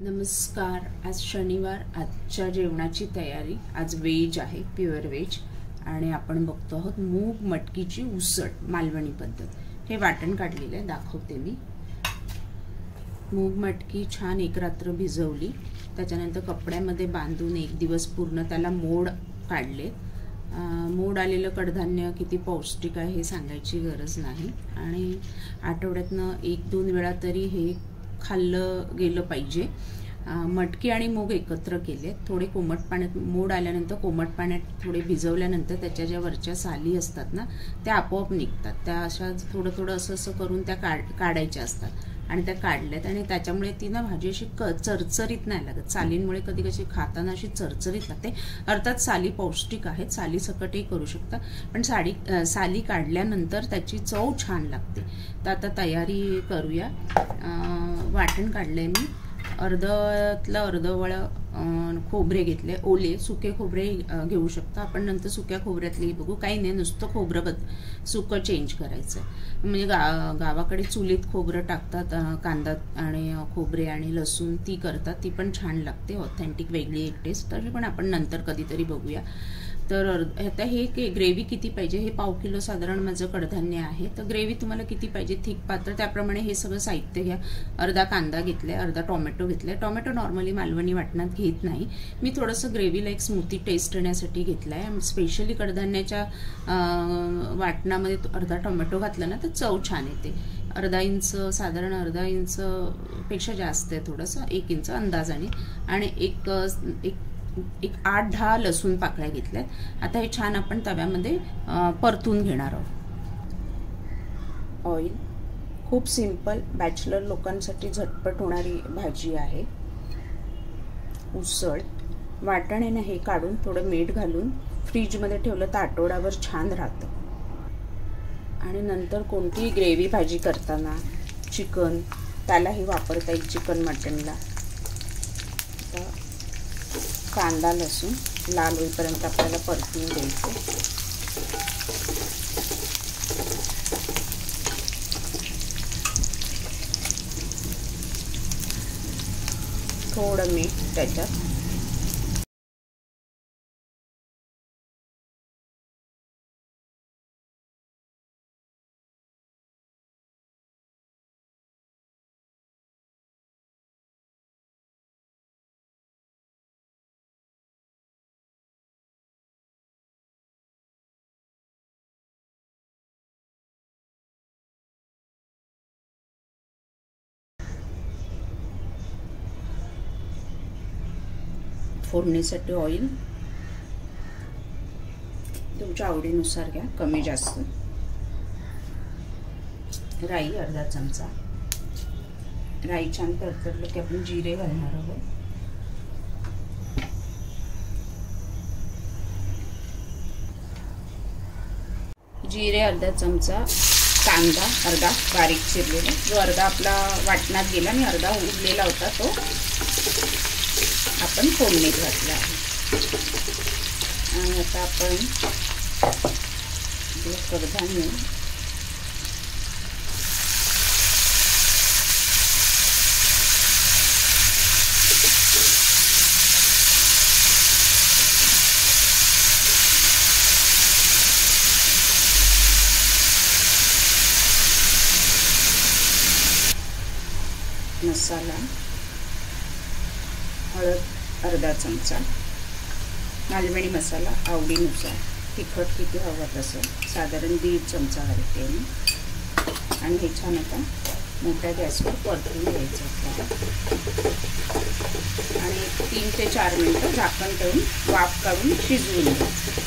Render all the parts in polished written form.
नमस्कार. आज शनिवार. आजच्या जेवणाची तयारी आज वेज आहे, प्युअर वेज. आणि आपण बघतो आहोत मूग मटकीची उसळ मालवणी पद्धत. हे वाटण काढलेलं आहे, दाखवते मी. मूग मटकी छान एक रात्र भिजवली, त्याच्यानंतर कपड्यामध्ये बांधून एक दिवस पूर्ण त्याला मोड काढले. मोड आलेलं कडधान्य किती पौष्टिक आहे हे सांगायची गरज नाही. आणि आठवड्यातनं 1-2 वेळा तरी हे खाल्लं गेलं पाहिजे. मटकी आणि मूग एकत्र केले, थोडे कोमट पाण्यात मोड आल्यानंतर कोमट पाण्यात थोडे भिजवल्यानंतर त्याच्या ज्या वरच्या साली असतात ना, त्या आपोआप निघतात. त्या अशा थोडं थोडं असं करून त्या काढायच्या असतात आणि त्या काढल्यात. आणि त्याच्यामुळे ती ना भाजी अशी चरचरीत नाही लागत. सालींमुळे कधी कशी खाताना अशी चरचरीत लागते. अर्थात साली पौष्टिक आहेत, साली सकटही करू शकता, पण साली काढल्यानंतर त्याची चव छान लागते. तर आता तयारी करूया. वाटण काढलंय मी. अर्धवळ खोबरे घेतले, ओले सुके खोबरे घेऊ शकता आपण. नंतर सुक्या खोबऱ्यातलेही बघू. काही नाही, नुसतं खोबरं सुकं चेंज करायचं. म्हणजे गावाकडे चुलीत खोबरं टाकतात, कांदा आणि खोबरे आणि लसूण ती करतात, ती पण छान लागते, ऑथेंटिक वेगळी एक टेस्ट. तरी पण आपण नंतर कधीतरी बघूया. तर आता हे ग्रेव्ही किती पाहिजे, हे 1/2 किलो साधारण माझं कडधान्य आहे. तर ग्रेव्ही तुम्हाला किती पाहिजे, थिक पातळ, त्याप्रमाणे हे सगळं साहित्य घ्या. अर्धा कांदा घेतलाय, अर्धा टोमॅटो घेतलाय. टोमॅटो नॉर्मली मालवणी वाटणात घेत नाही मी, थोडंसं ग्रेव्हीला एक स्मूथी टेस्ट येण्यासाठी घेतलाय. स्पेशली कडधान्याच्या वाटणामध्ये अर्धा टोमॅटो घातला ना तर चव छान येते. साधारण अर्धा इंच पेक्षा जास्त आहे, थोडंसं 1 इंच अंदाजाने. आणि एक 8-10 लसूण पाकळ्या घेतल्यात. आता हे छान आपण तव्यामध्ये परतून घेणार आहोत. ऑइल. खूप सिंपल, बॅचलर लोकांसाठी झटपट होणारी भाजी आहे उसळ. वाटण आहे ना, हे काढून थोडं मीठ घालून फ्रीजमध्ये ठेवलं तर आठवड्याभर छान राहतं. आणि नंतर कोणतीही ग्रेव्ही भाजी करताना चिकन त्यालाही वापरता येईल, चिकन मटनला. कांदा लसूण लाल होईपर्यंत आपल्याला परतून द्यायचं. थोडं मीठ त्याच्यात. फोडणीसाठी ऑइल तुमच्या आवडीनुसार घ्या, कमी जास्त. राई अर्धा चमचा. राई छान तडतडलं की आपण जिरे घालणार आहोत. जिरे अर्धा चमचा. कांदा अर्धा बारीक चिरलेला, जो अर्धा आपला वाटणात गेला आणि अर्धा उरलेला होता तो आपण फोडणीत घातला आहे. आणि आता आपण कडधान्य मसाला. हळद अर्धा चमचा. मालवणी मसाला आवडीनुसार, तिखट किती हवं तसं, साधारण 1.5 चमचा घालते मी. आणि हे छान आता मोठ्या गॅसवर परतून घ्यायचं आणि 3 ते 4 मिनिटं झाकण ठेवून वाफ काढून शिजवून घ्यायचं.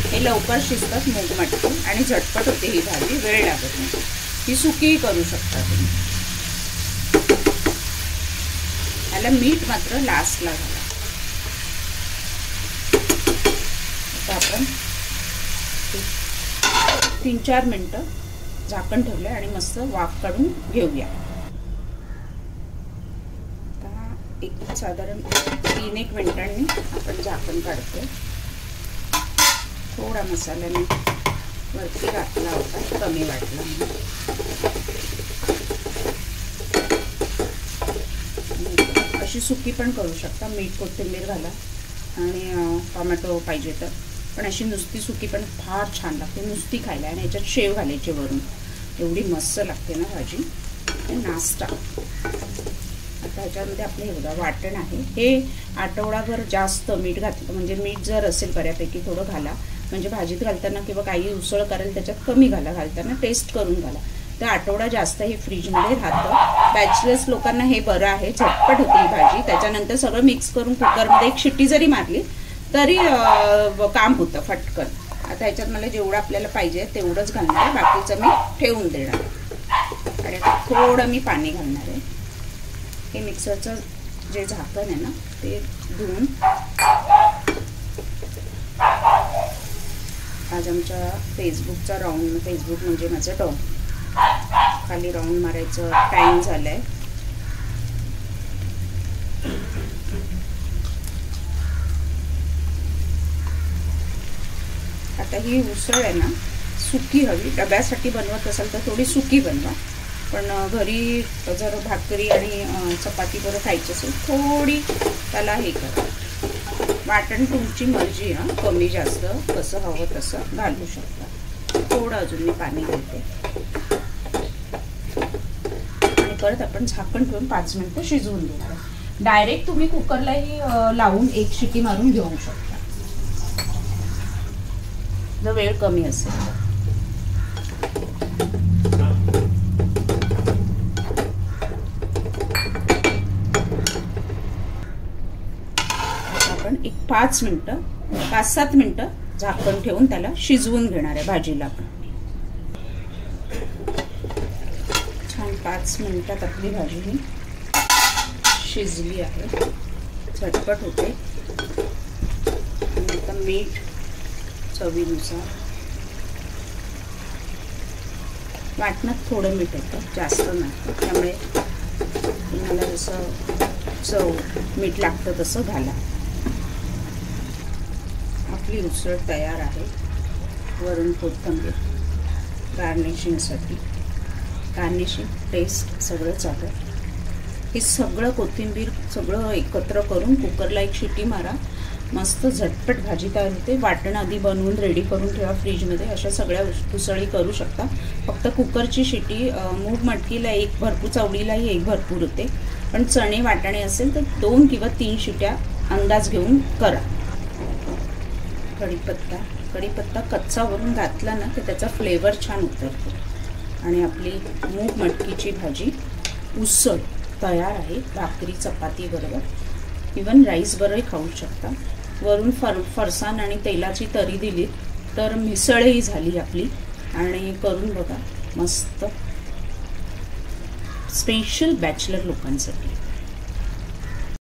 हे लवकर शिजतात मूग मटकी आणि झटपट होते ही भाजी, वेळ लागत नाही. ही सुकीही करू शकता तुम्ही. याला मीठ मात्र लास्टला घाला. आता आपण 3-4 मिनिटं झाकण ठेवले आणि मस्त वाफ काढून घेऊया. आता एक साधारण 3-1 मिनिटांनी आपण झाकण काढतो. थोडा मसाल्याने वरती घातला होता, कमी वाटला म्हणून. अशी सुकी पण करू शकता, मीठ कोथिंबीर घाला आणि टोमॅटो पाहिजे तर, पण अशी नुसती सुकी पण फार छान लागते नुसती खायला. आणि याच्यात शेव घालायचे वरून, एवढी मस्त लागते ना भाजी. नाश्ता आता ह्याच्यामध्ये आपलं हे बघा वाटण आहे. हे आठवडाभर जास्त मीठ घातलं म्हणजे मीठ जर असेल बऱ्यापैकी थोडं घाला, म्हणजे भाजीत घालताना किंवा काही उसळ करायला त्याच्यात कमी घाला, घालताना टेस्ट करून घाला. तर आठवडा जास्त हे फ्रीजमध्ये राहतं. बॅचलर्स लोकांना हे बरं आहे, झटपट होती ही भाजी. त्याच्यानंतर सगळं मिक्स करून कुकरमध्ये एक शिट्टी जरी मारली तरी काम होतं फटकन. आता ह्याच्यात मला जेवढं आपल्याला पाहिजे तेवढंच घालणार आहे, बाकीचं मी ठेवून देणार आहे. आणि आता थोडं मी पाणी घालणार आहे. हे मिक्सरचं जे झाकण आहे ना ते धुवून आज आमच्या फेसबुकचा राऊंड, फेसबुक म्हणजे माझं डॉग, खाली राऊंड मारायचं टाइम झालाय. आता ही उसळ आहे ना सुकी हवी, डब्यासाठी बनवत असाल तर थोडी सुकी बनवा, पण घरी जर भाकरी आणि चपाती बरोबर खायची असेल थोडी त्याला हे करा. वाटण तुमची मर्जी, कमी जास्त कसं हवं तसं घालू शकता. थोडं अजून मी पाणी घालते आणि परत आपण झाकण ठेवून 5 मिनिटं शिजवून घेणार. डायरेक्ट तुम्ही कुकरलाही लावून एक शिटी मारून घेऊ शकता जर वेळ कमी असेल. आपण एक 5-7 मिनिटं झाकण ठेवून त्याला शिजवून घेणार आहे भाजीला. आपण छान 5 मिनिटात आपली भाजी ही शिजली आहे, झटपट होते. आता मीठ चवीनुसार, वाटणात थोडं मीठ येतं, जास्त नाही, त्यामुळे तुम्हाला जसं चव मीठ लागतं तसं घाला. आपली उसळ तयार आहे. वरून कोथिंबीर गार्निशिंगसाठी, गार्निशिंग टेस्ट सगळं चालेल. हे सगळं कोथिंबीर सगळं एकत्र करून कुकरला एक शिटी मारा, मस्त झटपट भाजी तयार होते. वाटण आधी बनवून रेडी करून ठेवा फ्रीजमध्ये. अशा सगळ्या उसळी करू शकता. फक्त कुकरची शिटी मूग मटकीला एक भरपूर, चवळीलाही एक भरपूर होते, पण चणे वाटणे असेल तर 2 किंवा 3 शिट्या अंदाज घेऊन करा. कढीपत्ता कच्चा वरून घातला ना तर त्याचा फ्लेवर छान उतरतो. आणि आपली मूग मटकीची भाजी उसळ तयार आहे. भाकरी चपाती बरोबर, इवन राईस बरोबर खाऊ शकता. वरून फरसाण आणि तेलाची तरी दिली तर मिसळही झाली आपली. आणि करून बघा, मस्त, स्पेशल बॅचलर लोकांसाठी.